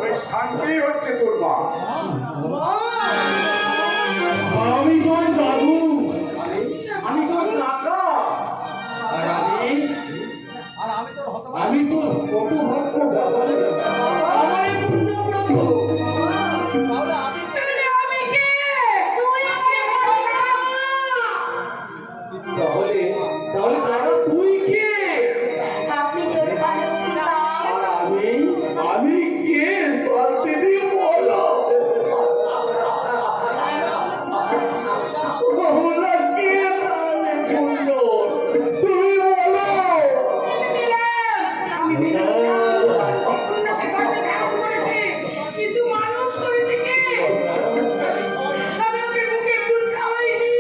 ওই শান্তি হচ্ছে তোর মা। আমি তোর দাদু, আমি তোর কাকা, আর আমি তোর কত ভক্ত আমার পুণ্যপ্রভু। তাহলে তাহলে তুই কে? আমি কে? শান্তি বলো। তোমরা কে? পুণ্য তুমি বলো। কিছু মানুষ করেছে কে? আমি ওকে মুখের দুধ খাওয়াইনি।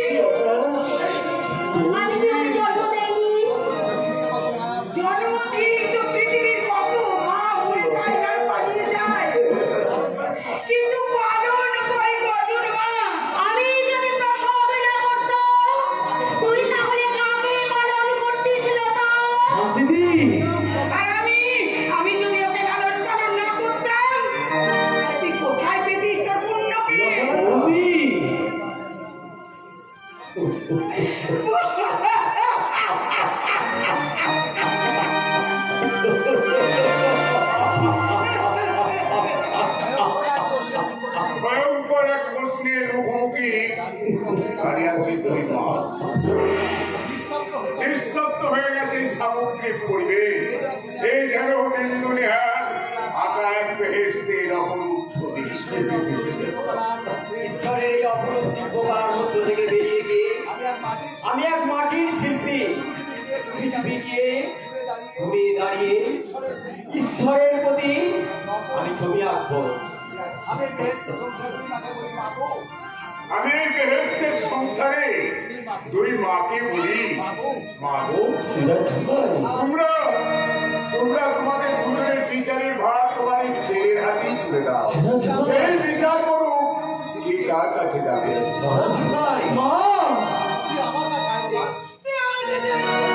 জন্মদিন তো পৃথিবীর কত মা মরে যায় আর পালিয়ে যায়, কিন্তু পালন করে কজন মা? আমি যদি প্রসব না করতাম, তুই তাহলে কাকে পালন করতেছিল তা? দিদি আর আমি যদি ওকে লালন পালন না করতাম, তাহলে তুই কোথায় পেতিস তোর পুণ্যকে? ভয়ঙ্কর এক প্রশ্নের মুখোমুখি দাঁড়িয়ে আছে দুই মা। নিস্তব্ধ হয়ে গেছে এই সামগ্রিক পরিবেশ। এই যেন নিন্দুনিহার আঁকা এক বেহেশতের অপরূপ ছবি। ঈশ্বরের এই অপরূপ শিল্পকলার মধ্য থেকে বেরিয়ে গিয়ে আমি এক মাটির শিল্পী পৃথিবীকে ঘুরে দাঁড়িয়ে ঈশ্বরের প্রতি আমি ছবি আঁকবো। আমি এই বেহেশতের সংসারে দুই মাকে বলি মা গো, তোমরা তোমাদের দুজনের বিচারের ভার তোমাদের ছেলের হাতেই তুলে দাও। সেই বিচার করুক কে কার কাছে যাবে। মা তুই আমার কাছে